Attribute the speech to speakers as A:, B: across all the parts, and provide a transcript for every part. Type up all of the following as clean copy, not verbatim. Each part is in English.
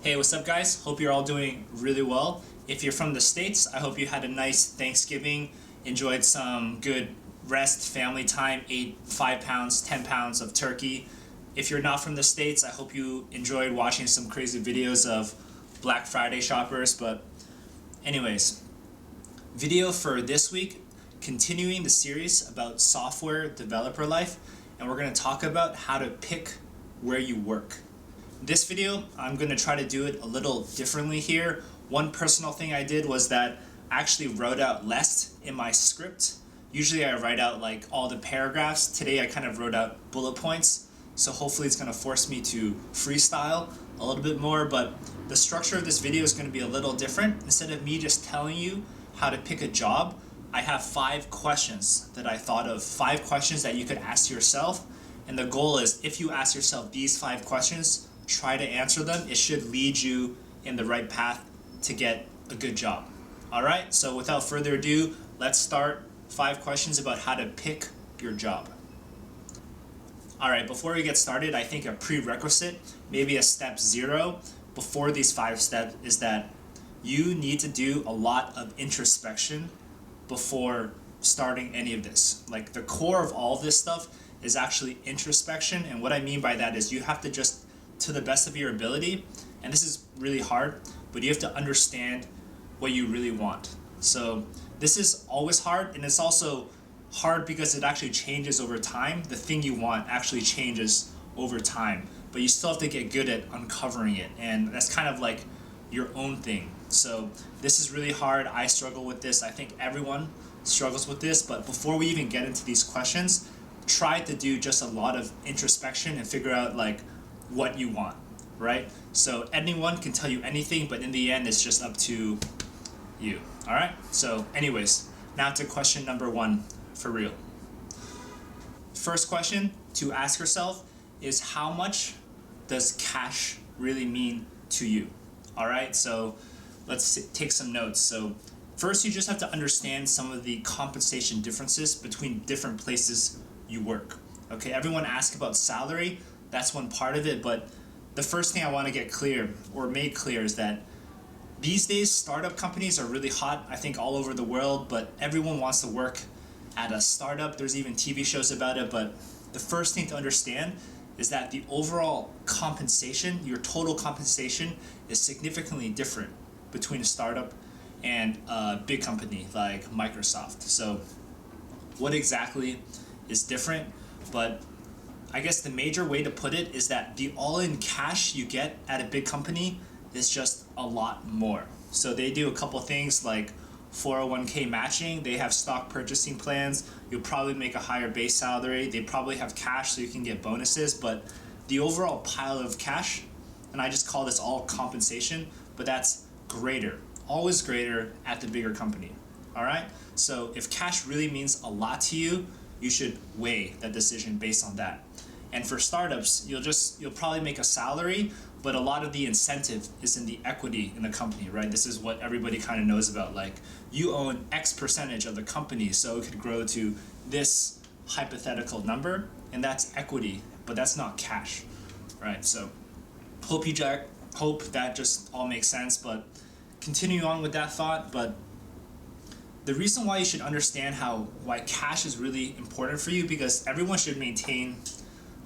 A: Hey, what's up guys? Hope you're all doing really well. If you're from the States, I hope you had a nice Thanksgiving, enjoyed some good rest, family time, ate 5 pounds, 10 pounds of turkey. If you're not from the States, I hope you enjoyed watching some crazy videos of Black Friday shoppers. But anyways, video for this week, continuing the series about software developer life, and we're going to talk about how to pick where you work. This video, I'm going to try to do it a little differently here. One personal thing I did was that I actually wrote out less in my script. Usually I write out like all the paragraphs. Today I kind of wrote out bullet points. So hopefully it's going to force me to freestyle a little bit more, but the structure of this video is going to be a little different. Instead of me just telling you how to pick a job, I have 5 questions that I thought of, 5 questions that you could ask yourself. And the goal is, if you ask yourself these 5 questions, try to answer them. It should lead you in the right path to get a good job. Alright, so without further ado, let's start 5 questions about how to pick your job. Alright, before we get started, I think a prerequisite, maybe a step 0 before these 5 steps, is that you need to do a lot of introspection before starting any of this. Like, the core of all this stuff is actually introspection, and what I mean by that is you have to just, to the best of your ability, and this is really hard, but you have to understand what you really want. So this is always hard, and it's also hard because it actually changes over time. The thing you want actually changes over time, but you still have to get good at uncovering it, and that's kind of like your own thing. So this is really hard. I struggle with this. I think everyone struggles with this, but before we even get into these questions, try to do just a lot of introspection and figure out like what you want, right? So anyone can tell you anything, but in the end it's just up to you. All right, so anyways, now to question number 1 for real. First question to ask yourself is, how much does cash really mean to you? All right, so let's take some notes. So first, you just have to understand some of the compensation differences between different places you work. Okay, everyone asks about salary. That's one part of it, but the first thing I want to get clear or made clear is that these days startup companies are really hot, I think, all over the world, but everyone wants to work at a startup. There's even TV shows about it, but the first thing to understand is that the overall compensation, your total compensation, is significantly different between a startup and a big company like Microsoft. So what exactly is different? But I guess the major way to put it is that the all-in cash you get at a big company is just a lot more. So they do a couple things like 401k matching, they have stock purchasing plans, you'll probably make a higher base salary, they probably have cash so you can get bonuses, but the overall pile of cash, and I just call this all compensation, but that's greater, always greater at the bigger company. Alright, so if cash really means a lot to you, you should weigh that decision based on that. And for startups, you'll probably make a salary, but a lot of the incentive is in the equity in the company, right? This is what everybody kind of knows about, like, you own X percentage of the company, so it could grow to this hypothetical number, and that's equity, but that's not cash, right? So hope that just all makes sense, but continue on with that thought. But the reason why you should understand why cash is really important for you, because everyone should maintain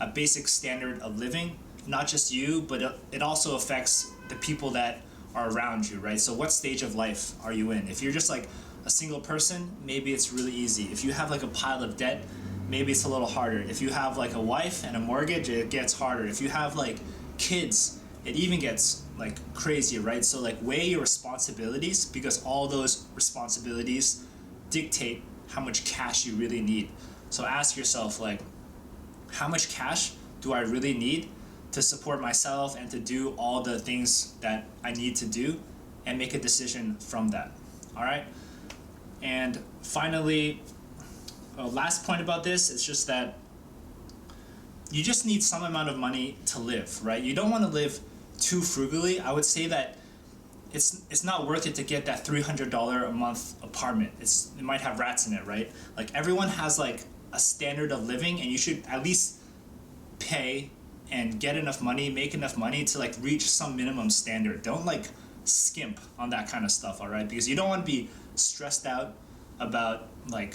A: a basic standard of living, not just you, but it also affects the people that are around you, right? So what stage of life are you in? If you're just like a single person, maybe it's really easy. If you have like a pile of debt, maybe it's a little harder. If you have like a wife and a mortgage, it gets harder. If you have like kids, it even gets like crazy, right? So like weigh your responsibilities, because all those responsibilities dictate how much cash you really need. So ask yourself, like, how much cash do I really need to support myself and to do all the things that I need to do, and make a decision from that. All right. And finally, last point about this is just that you just need some amount of money to live, right? You don't want to live too frugally. I would say that it's not worth it to get that $300 a month apartment. It might have rats in it, right? Like, everyone has like a standard of living, and you should at least pay and get enough money, make enough money to like reach some minimum standard. Don't like skimp on that kind of stuff, all right? Because you don't want to be stressed out about like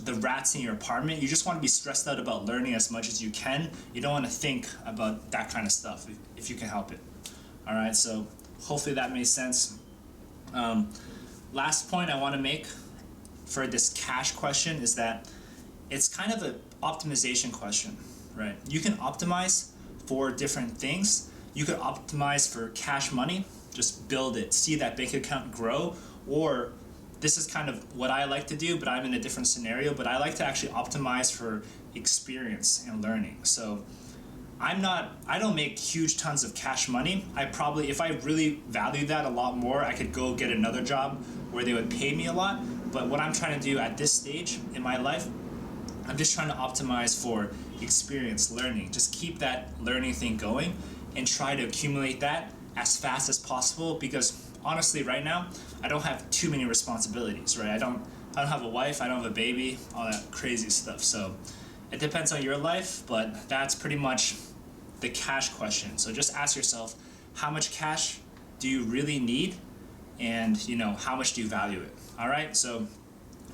A: the rats in your apartment. You just want to be stressed out about learning as much as you can. You don't want to think about that kind of stuff if you can help it. All right, so hopefully that made sense. Last point I want to make for this cash question is that it's kind of an optimization question, right? You can optimize for different things. You could optimize for cash money, just build it, see that bank account grow, or this is kind of what I like to do, but I'm in a different scenario, but I like to actually optimize for experience and learning. So I don't make huge tons of cash money. I probably, if I really value that a lot more, I could go get another job where they would pay me a lot. But what I'm trying to do at this stage in my life, I'm just trying to optimize for experience, learning. Just keep that learning thing going and try to accumulate that as fast as possible, because honestly right now I don't have too many responsibilities, right? I don't have a wife, I don't have a baby, all that crazy stuff. So it depends on your life, but that's pretty much the cash question. So just ask yourself, how much cash do you really need, and how much do you value it? All right, so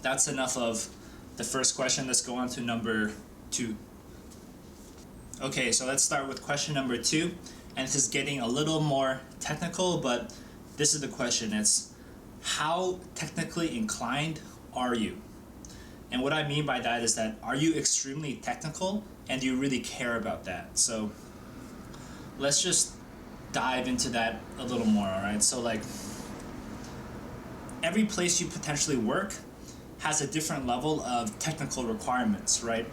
A: that's enough of the first question. Let's go on to number 2. Okay, so let's start with question number 2, and this is getting a little more technical, but this is the question. It's, how technically inclined are you? And what I mean by that is that, are you extremely technical, and do you really care about that? So let's just dive into that a little more, all right? So like, every place you potentially work has a different level of technical requirements, right?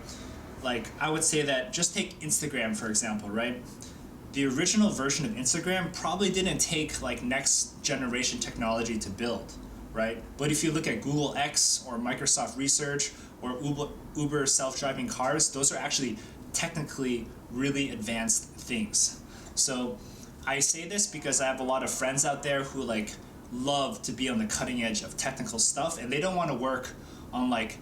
A: Like, I would say that, just take Instagram for example, right? The original version of Instagram probably didn't take like next generation technology to build, right? But if you look at Google X or Microsoft Research or Uber self-driving cars, those are actually technically really advanced things. So I say this because I have a lot of friends out there who like love to be on the cutting edge of technical stuff, and they don't want to work on like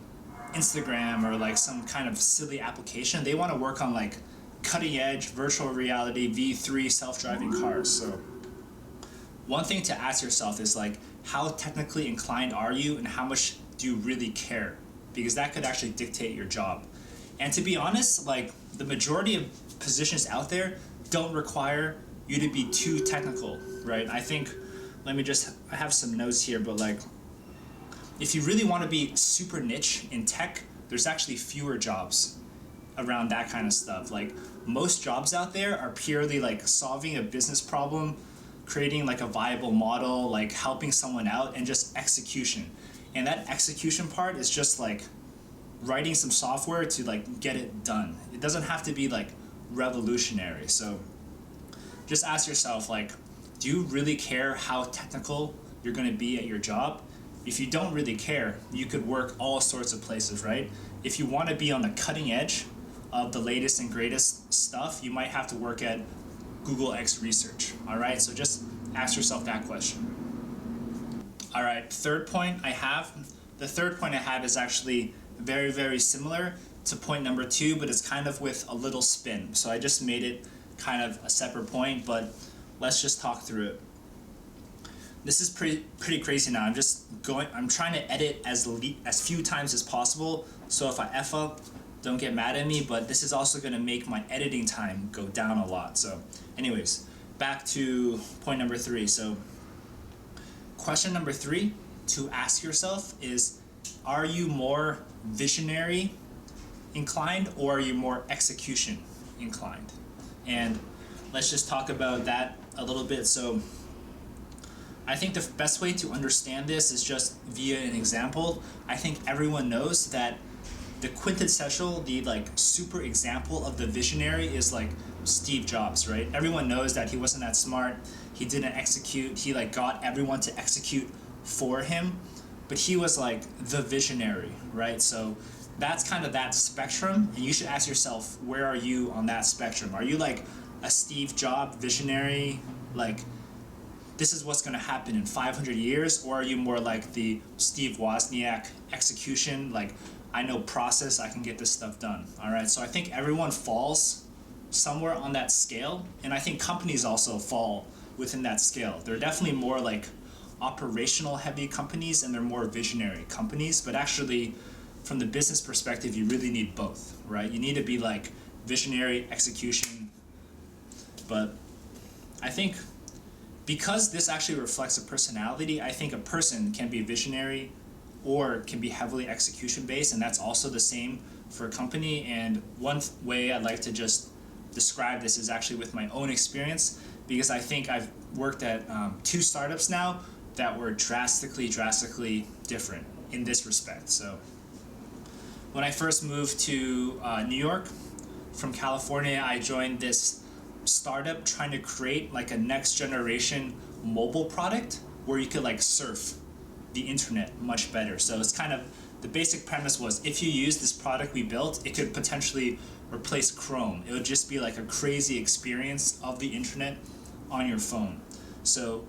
A: Instagram or like some kind of silly application. They want to work on like cutting edge virtual reality V3 self-driving cars. So one thing to ask yourself is like, how technically inclined are you, and how much do you really care? Because that could actually dictate your job. And to be honest, like, the majority of positions out there don't require you to be too technical, right? I think, I have some notes here, but like, if you really want to be super niche in tech, there's actually fewer jobs around that kind of stuff. Like, most jobs out there are purely like solving a business problem, creating like a viable model, like helping someone out, and just execution. And that execution part is just like writing some software to like get it done. It doesn't have to be like revolutionary. So just ask yourself, like, do you really care how technical you're going to be at your job? If you don't really care, you could work all sorts of places, right? If you want to be on the cutting edge of the latest and greatest stuff, you might have to work at Google X Research, all right? So just ask yourself that question. All right, the third point I have is actually very, very similar to point number 2, but it's kind of with a little spin. So I just made it kind of a separate point, but let's just talk through it. This is pretty crazy now. I'm trying to edit as few times as possible, so if I F up, don't get mad at me, but this is also going to make my editing time go down a lot. So anyways, back to point number 3. So question number 3 to ask yourself is, are you more visionary inclined, or are you more execution inclined? And let's just talk about that a little bit. So I think the best way to understand this is just via an example. I think everyone knows that the quintessential, the like super example of the visionary is like Steve Jobs, right? Everyone knows that he wasn't that smart. He didn't execute. He like got everyone to execute for him, but he was like the visionary, right? So that's kind of that spectrum, and you should ask yourself, where are you on that spectrum? Are you like a Steve Jobs visionary, like this is what's going to happen in 500 years, or are you more like the Steve Wozniak execution, like I know process, I can get this stuff done? All right, so I think everyone falls somewhere on that scale, and I think companies also fall within that scale. They're definitely more like operational heavy companies and they're more visionary companies, but actually from the business perspective you really need both, right? You need to be like visionary execution, but I think because this actually reflects a personality, I think a person can be visionary or can be heavily execution based, and that's also the same for a company. And one way I'd like to just describe this is actually with my own experience, because I think I've worked at 2 startups now that were drastically different in this respect. So when I first moved to New York from California, I joined this startup trying to create like a next generation mobile product where you could like surf the internet much better. So it's kind of, the basic premise was if you use this product we built, it could potentially replace Chrome. It would just be like a crazy experience of the internet on your phone. So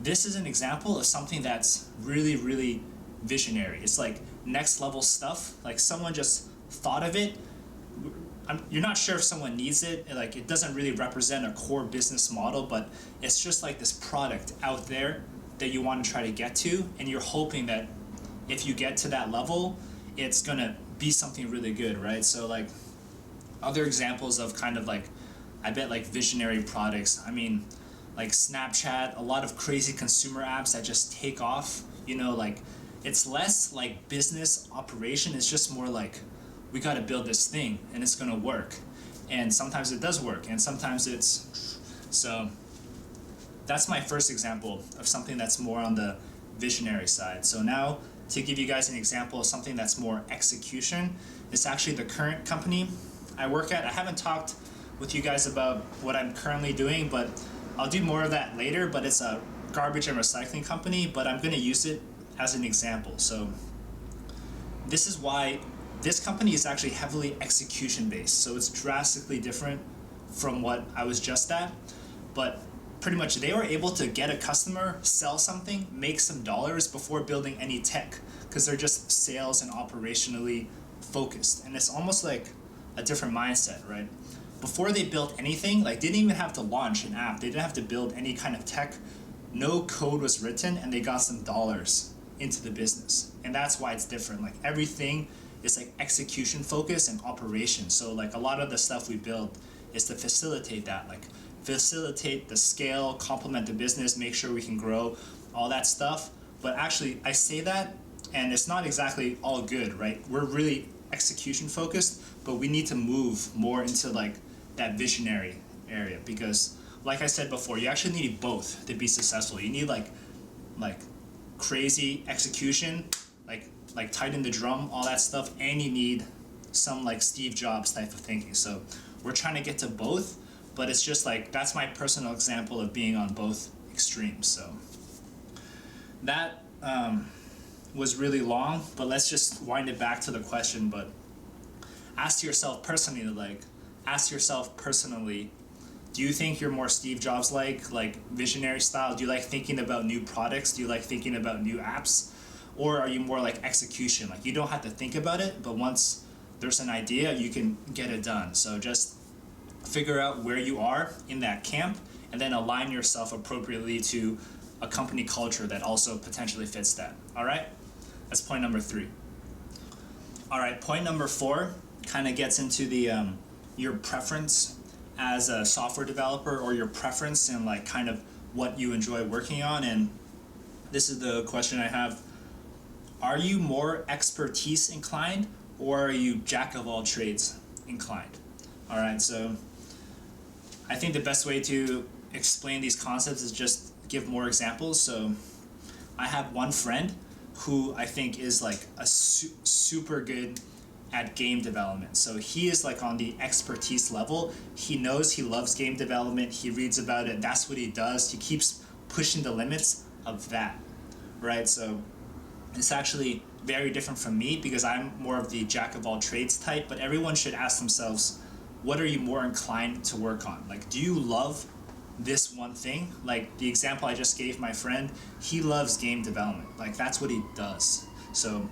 A: this is an example of something that's really visionary. It's like next level stuff. Like someone just thought of it. You're not sure if someone needs it. Like it doesn't really represent a core business model, but it's just like this product out there that you want to try to get to, and you're hoping that if you get to that level, it's gonna be something really good, right? So like other examples of kind of like, I bet like visionary products, I mean like Snapchat, a lot of crazy consumer apps that just take off, you know, like it's less like business operation, it's just more like we got to build this thing and it's gonna work, and sometimes it does work and sometimes it's, so that's my first example of something that's more on the visionary side. So now to give you guys an example of something that's more execution, it's actually the current company I work at. I haven't talked with you guys about what I'm currently doing, but I'll do more of that later. But it's a garbage and recycling company, but I'm going to use it as an example. So this is why this company is actually heavily execution based. So it's drastically different from what I was just at, but pretty much they were able to get a customer, sell something, make some dollars before building any tech, because they're just sales and operationally focused. And it's almost like a different mindset, right? Before they built anything, like they didn't even have to launch an app, they didn't have to build any kind of tech, no code was written, and they got some dollars into the business. And that's why it's different. Like everything is like execution focused and operation. So like a lot of the stuff we build is to facilitate that, like facilitate the scale, complement the business, make sure we can grow, all that stuff. But actually I say that and it's not exactly all good, right? We're really execution focused, but we need to move more into like that visionary area, because like I said before, you actually need both to be successful. You need like crazy execution, like tighten the drum, all that stuff, and you need some like Steve Jobs type of thinking. So we're trying to get to both, but it's just like, that's my personal example of being on both extremes. So that was really long, but let's just wind it back to the question. But ask yourself personally, do you think you're more Steve Jobs like visionary style? Do you like thinking about new products? Do you like thinking about new apps? Or are you more like execution? Like you don't have to think about it, but once there's an idea, you can get it done. So just figure out where you are in that camp and then align yourself appropriately to a company culture that also potentially fits that. All right? That's point number 3. All right, point number 4 kind of gets into the your preference as a software developer, or your preference in like kind of what you enjoy working on. And this is the question I have. Are you more expertise inclined, or are you jack of all trades inclined? All right, so I think the best way to explain these concepts is just give more examples. So I have one friend who I think is like a super good at game development. So he is like on the expertise level. He knows, he loves game development. He reads about it. That's what he does. He keeps pushing the limits of that, right? So it's actually very different from me, because I'm more of the jack of all trades type. But everyone should ask themselves, what are you more inclined to work on? Like, do you love this one thing? Like the example I just gave my friend, he loves game development. Like that's what he does. So,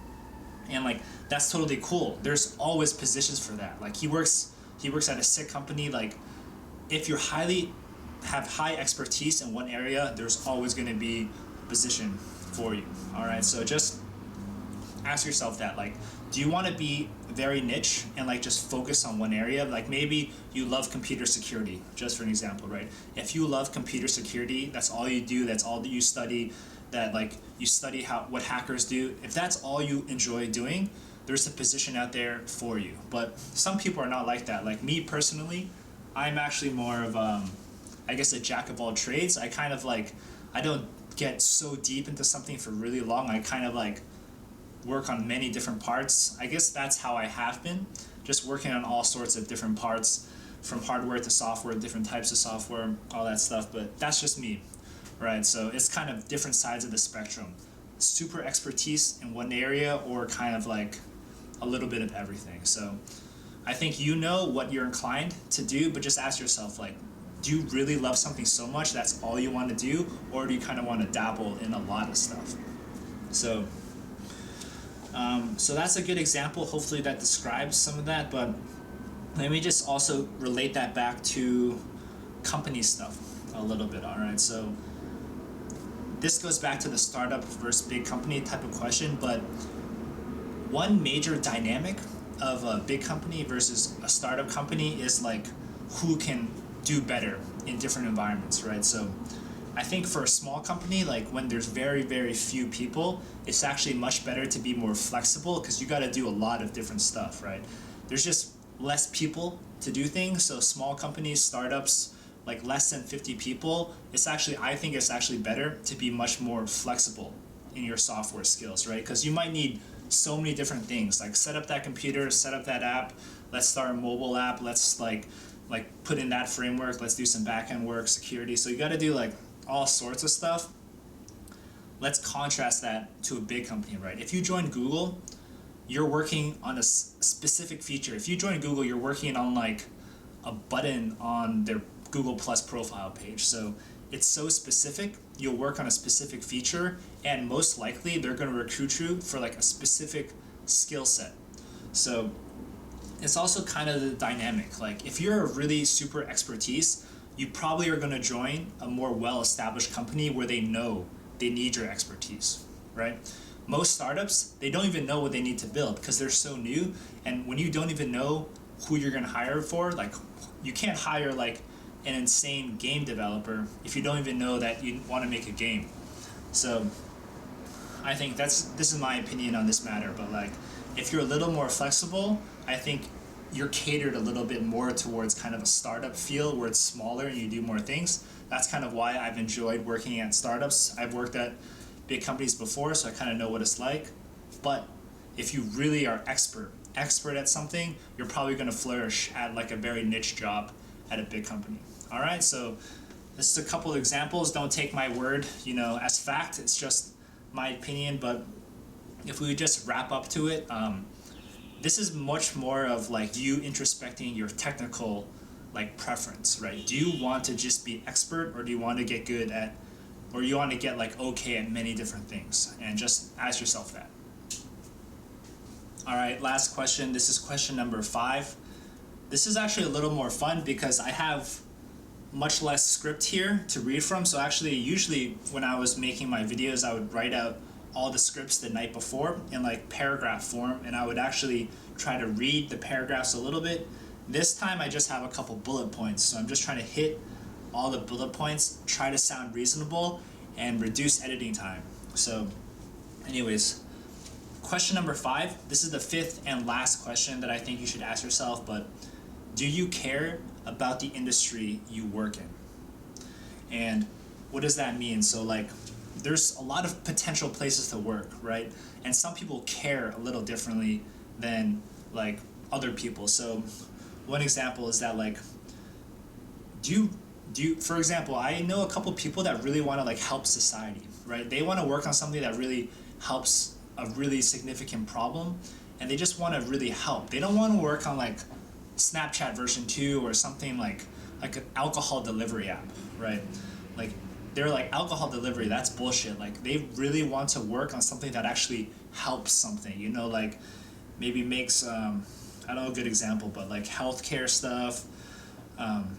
A: and like that's totally cool. There's always positions for that. Like he works he works at a sick company. Like, if you're have high expertise in one area, there's always going to be a position for you. All right, so just ask yourself that, like, do you want to be very niche and like just focus on one area? Like, maybe you love computer security, just for an example, right? If you love computer security, that's all you do, that's all that you study, that like you study what hackers do. If that's all you enjoy doing, there's a position out there for you. But some people are not like that. Like me personally, I'm actually more of I guess a jack of all trades. I kind of like, I don't get so deep into something for really long. I kind of like work on many different parts. I guess that's how I have been, just working on all sorts of different parts, from hardware to software, different types of software, all that stuff. But that's just me, right? So it's kind of different sides of the spectrum. Super expertise in one area, or kind of like a little bit of everything. So I think you know what you're inclined to do, but just ask yourself, like, do you really love something so much that's all you want to do, or do you kind of want to dabble in a lot of stuff? So so that's a good example. Hopefully that describes some of that, but let me just also relate that back to company stuff a little bit. All right, so this goes back to the startup versus big company type of question, but one major dynamic of a big company versus a startup company is like who can do better in different environments, right? So I think for a small company, like when there's very, very few people, it's actually much better to be more flexible, because you got to do a lot of different stuff, right? There's just less people to do things. So small companies, startups, like less than 50 people, I think it's actually better to be much more flexible in your software skills, right? Because you might need so many different things, like set up that computer, set up that app, let's start a mobile app, let's like put in that framework, let's do some back-end work, security. So you got to do like all sorts of stuff. Let's contrast that to a big company, right? If you join Google, you're working on a specific feature. If you join Google, you're working on like a button on their Google Plus profile page. So it's so specific. You'll work on a specific feature, and most likely they're going to recruit you for like a specific skill set. So it's also kind of the dynamic. Like if you're a really super expertise, you probably are going to join a more well-established company where they know they need your expertise, right? Most startups, they don't even know what they need to build because they're so new. And when you don't even know who you're going to hire for, like you can't hire like an insane game developer if you don't even know that you want to make a game. So I think this is my opinion on this matter. But like if you're a little more flexible, I think you're catered a little bit more towards kind of a startup feel where it's smaller and you do more things. That's kind of why I've enjoyed working at startups. I've worked at big companies before, so I kind of know what it's like. But if you really are expert at something, you're probably going to flourish at like a very niche job at a big company. All right, so this is a couple of examples. Don't take my word, as fact. It's just my opinion. But if we just wrap up to it, this is much more of like you introspecting your technical like preference, right? Do you want to just be expert, or do you want to get good at, or you want to get like okay at many different things? And just ask yourself that. All right, last question. This is question number 5. This is actually a little more fun because I have much less script here to read from. So actually, usually when I was making my videos, I would write out all the scripts the night before in like paragraph form, and I would actually try to read the paragraphs a little bit. This time I just have a couple bullet points, so I'm just trying to hit all the bullet points, try to sound reasonable, and reduce editing time. So anyways, question number 5, this is the 5th and last question that I think you should ask yourself, but do you care about the industry you work in? And what does that mean? So like, there's a lot of potential places to work, right? And some people care a little differently than like other people. So one example is that like, do you, for example, I know a couple people that really want to like help society, right? They want to work on something that really helps a really significant problem, and they just want to really help. They don't want to work on like Snapchat version 2 or something like an alcohol delivery app, right? Like they're like, alcohol delivery, that's bullshit. Like they really want to work on something that actually helps something, like maybe makes I don't know a good example, but like healthcare stuff,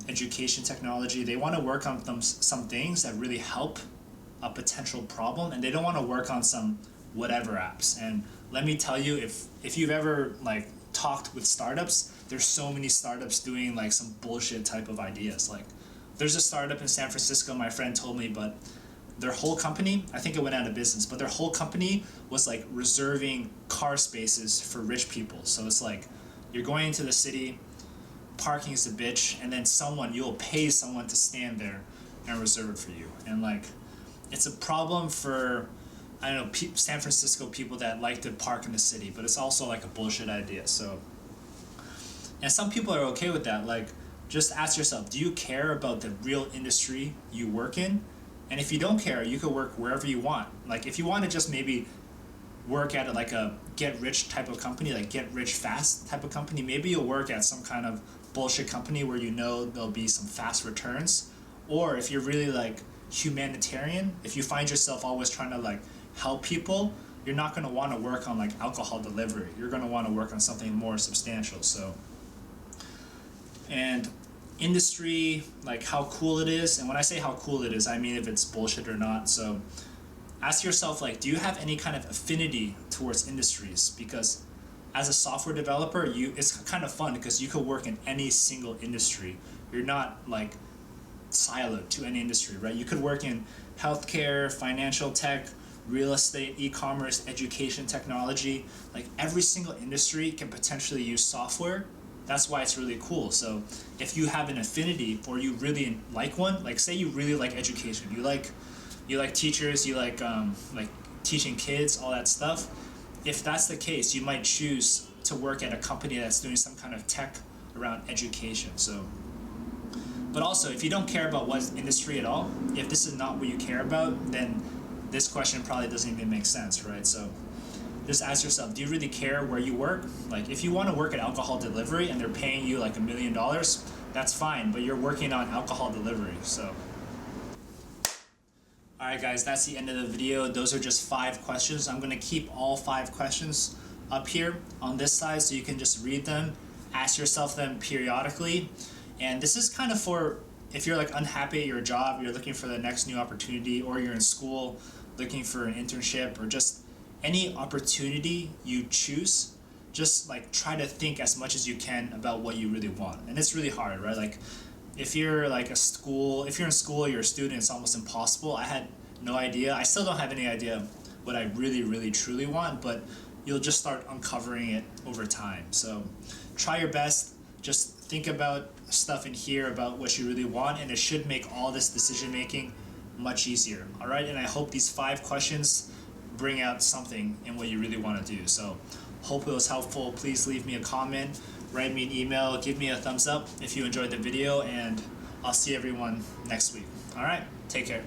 A: education technology. They want to work on some things that really help a potential problem, and they don't want to work on some whatever apps. And let me tell you, if you've ever like talked with startups, there's so many startups doing like some bullshit type of ideas. Like there's a startup in San Francisco, my friend told me, but their whole company, I think it went out of business, but their whole company was like reserving car spaces for rich people. So it's like you're going into the city, parking is a bitch, and then you'll pay someone to stand there and reserve it for you. And like it's a problem for, I don't know, San Francisco people that like to park in the city, but it's also like a bullshit idea. So, and some people are okay with that. Like, just ask yourself, do you care about the real industry you work in? And if you don't care, you could work wherever you want. Like, if you want to just maybe work at like a get rich type of company, like get rich fast type of company, maybe you'll work at some kind of bullshit company where you know there'll be some fast returns. Or if you're really like humanitarian, if you find yourself always trying to like help people, you're not going to want to work on like alcohol delivery. You're going to want to work on something more substantial. So, and industry, like how cool it is, and when I say how cool it is, I mean if it's bullshit or not. So ask yourself, like, do you have any kind of affinity towards industries? Because as a software developer, it's kind of fun because you could work in any single industry. You're not like siloed to any industry, right? You could work in healthcare, financial tech, real estate, e-commerce, education technology. Like every single industry can potentially use software. That's why it's really cool. So if you have an affinity or you really like one, like say you really like education, you like teachers, you like teaching kids, all that stuff. If that's the case, you might choose to work at a company that's doing some kind of tech around education. So, but also if you don't care about what industry at all, if this is not what you care about, then this question probably doesn't even make sense, right? So just ask yourself, do you really care where you work? Like if you want to work at alcohol delivery and they're paying you like $1 million, that's fine, but you're working on alcohol delivery. So alright guys, that's the end of the video. Those are just 5 questions. I'm going to keep all 5 questions up here on this side so you can just read them, ask yourself them periodically. And this is kind of for if you're like unhappy at your job, you're looking for the next new opportunity, or you're in school looking for an internship, or just any opportunity you choose, just like try to think as much as you can about what you really want. And it's really hard, right? Like if you're in school, you're a student, it's almost impossible. I had no idea. I still don't have any idea what I really, really, truly want, but you'll just start uncovering it over time. So try your best. Just think about stuff in here about what you really want, and it should make all this decision making much easier. All right, and I hope these 5 questions bring out something in what you really want to do. So hope it was helpful. Please leave me a comment, write me an email, give me a thumbs up if you enjoyed the video, and I'll see everyone next week. All right, take care.